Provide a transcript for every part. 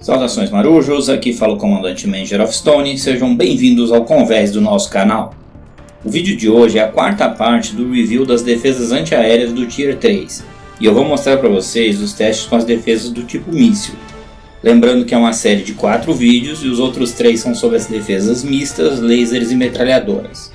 Saudações marujos, aqui fala o comandante Manger of Stone, sejam bem-vindos ao convés do nosso canal. O vídeo de hoje é a quarta parte do review das defesas antiaéreas do Tier 3 e eu vou mostrar para vocês os testes com as defesas do tipo míssil. Lembrando que é uma série de 4 vídeos e os outros 3 são sobre as defesas mistas, lasers e metralhadoras.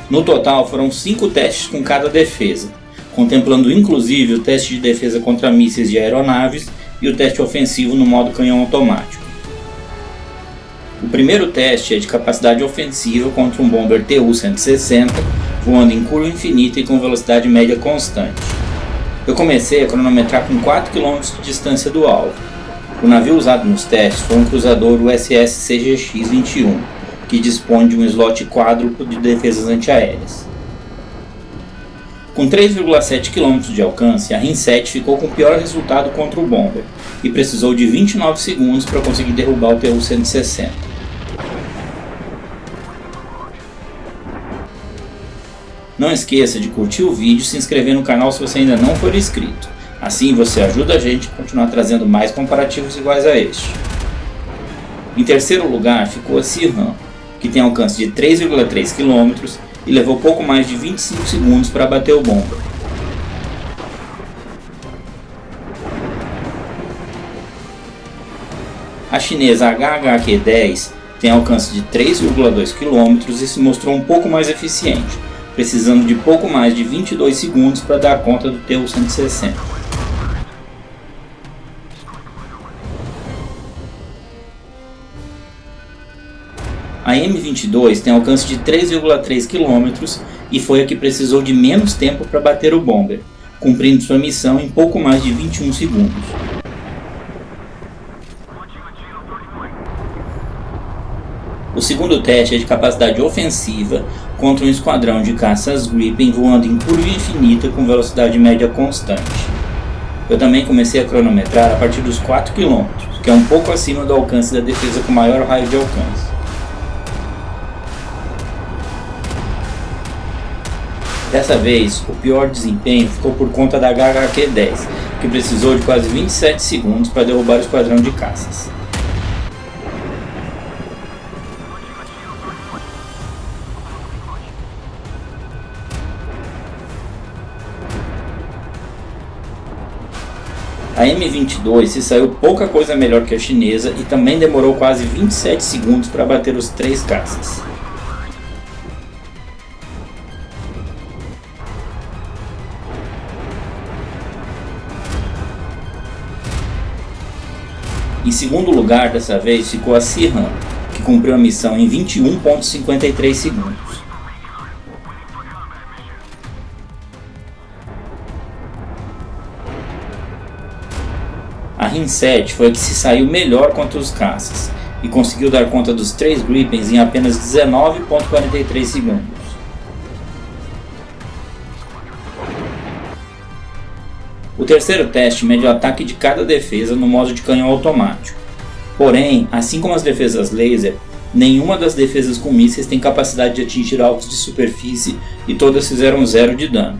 No total foram 5 testes com cada defesa, contemplando inclusive o teste de defesa contra mísseis de aeronaves e o teste ofensivo no modo canhão automático. O primeiro teste é de capacidade ofensiva contra um bomber Tu-160 voando em curva infinita e com velocidade média constante. Eu comecei a cronometrar com 4 km de distância do alvo. O navio usado nos testes foi um cruzador USS CGX-21, que dispõe de um slot quádruplo de defesas antiaéreas. Com 3,7 km de alcance, a RIM-7 ficou com o pior resultado contra o bomber e precisou de 29 segundos para conseguir derrubar o Tu-160. Não esqueça de curtir o vídeo e se inscrever no canal se você ainda não for inscrito. Assim você ajuda a gente a continuar trazendo mais comparativos iguais a este. Em terceiro lugar ficou a Sea-Ram, que tem alcance de 3,3 km e levou pouco mais de 25 segundos para abater o bomber. A chinesa HHQ-10 tem alcance de 3,2 km e se mostrou um pouco mais eficiente, precisando de pouco mais de 22 segundos para dar conta do Tu-160. A M22 tem alcance de 3,3 km e foi a que precisou de menos tempo para bater o bomber, cumprindo sua missão em pouco mais de 21 segundos. O segundo teste é de capacidade ofensiva contra um esquadrão de caças Gripen voando em curva infinita com velocidade média constante. Eu também comecei a cronometrar a partir dos 4 km, que é um pouco acima do alcance da defesa com maior raio de alcance. Dessa vez, o pior desempenho ficou por conta da HHQ-10, que precisou de quase 27 segundos para derrubar o esquadrão de caças. A M22 se saiu pouca coisa melhor que a chinesa e também demorou quase 27 segundos para bater os 3 caças. Em segundo lugar, dessa vez, ficou a Sea-Ram, que cumpriu a missão em 21,53 segundos. A RIM-7 foi a que se saiu melhor contra os caças e conseguiu dar conta dos 3 Gripens em apenas 19,43 segundos. O terceiro teste mede o ataque de cada defesa no modo de canhão automático. Porém, assim como as defesas laser, nenhuma das defesas com mísseis tem capacidade de atingir alvos de superfície e todas fizeram 0 de dano.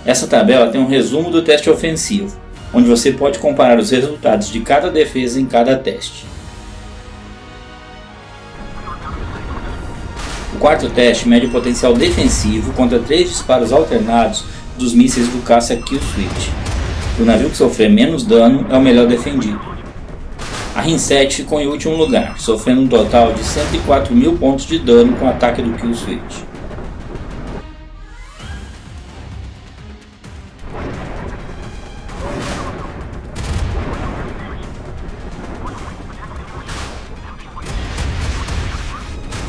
Essa tabela tem um resumo do teste ofensivo, onde você pode comparar os resultados de cada defesa em cada teste. O quarto teste mede o potencial defensivo contra 3 disparos alternados dos mísseis do caça Kill Switch. O navio que sofrer menos dano é o melhor defendido. A RIM-7 ficou em último lugar, sofrendo um total de 104.000 pontos de dano com o ataque do Kill Switch.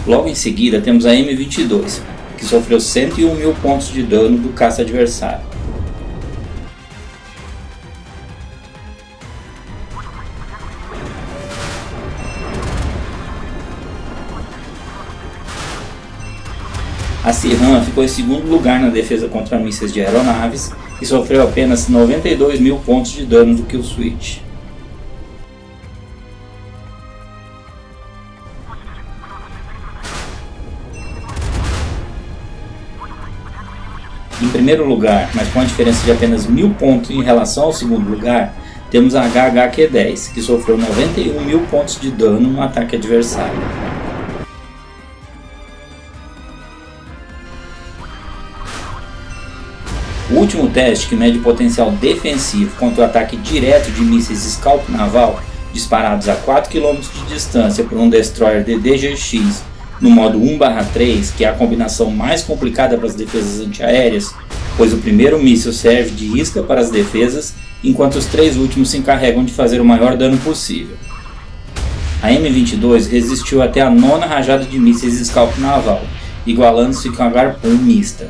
Logo em seguida temos a M22, que sofreu 101.000 pontos de dano do caça adversário. A Sea-Ram ficou em segundo lugar na defesa contra mísseis de aeronaves e sofreu apenas 92.000 pontos de dano do Kill Switch. Em primeiro lugar, mas com a diferença de apenas 1000 pontos em relação ao segundo lugar, temos a HHQ-10, que sofreu 91.000 pontos de dano no ataque adversário. O último teste, que mede o potencial defensivo contra o ataque direto de mísseis Scalp naval disparados a 4 km de distância por um destroyer DDG-X no modo 1/3, que é a combinação mais complicada para as defesas antiaéreas, pois o primeiro míssil serve de isca para as defesas, enquanto os 3 últimos se encarregam de fazer o maior dano possível. A M22 resistiu até a 9ª rajada de mísseis Scalp naval, igualando-se com a Harpoon mista.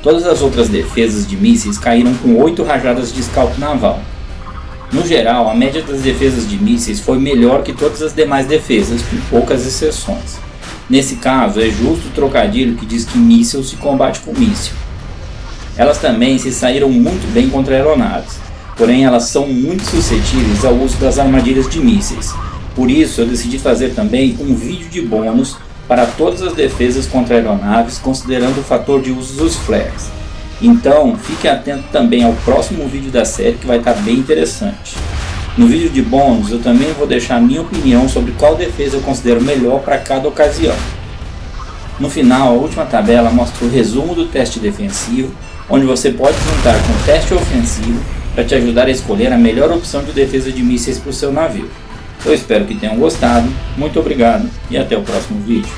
Todas as outras defesas de mísseis caíram com 8 rajadas de Scalp naval. No geral, a média das defesas de mísseis foi melhor que todas as demais defesas, com poucas exceções. Nesse caso, é justo o trocadilho que diz que míssil se combate com míssil. Elas também se saíram muito bem contra aeronaves, porém elas são muito suscetíveis ao uso das armadilhas de mísseis. Por isso, eu decidi fazer também um vídeo de bônus para todas as defesas contra aeronaves, considerando o fator de uso dos flares. Então, fique atento também ao próximo vídeo da série, que vai estar bem interessante. No vídeo de bônus, eu também vou deixar minha opinião sobre qual defesa eu considero melhor para cada ocasião. No final, a última tabela mostra o resumo do teste defensivo, onde você pode juntar com o teste ofensivo para te ajudar a escolher a melhor opção de defesa de mísseis para o seu navio. Eu espero que tenham gostado, muito obrigado e até o próximo vídeo.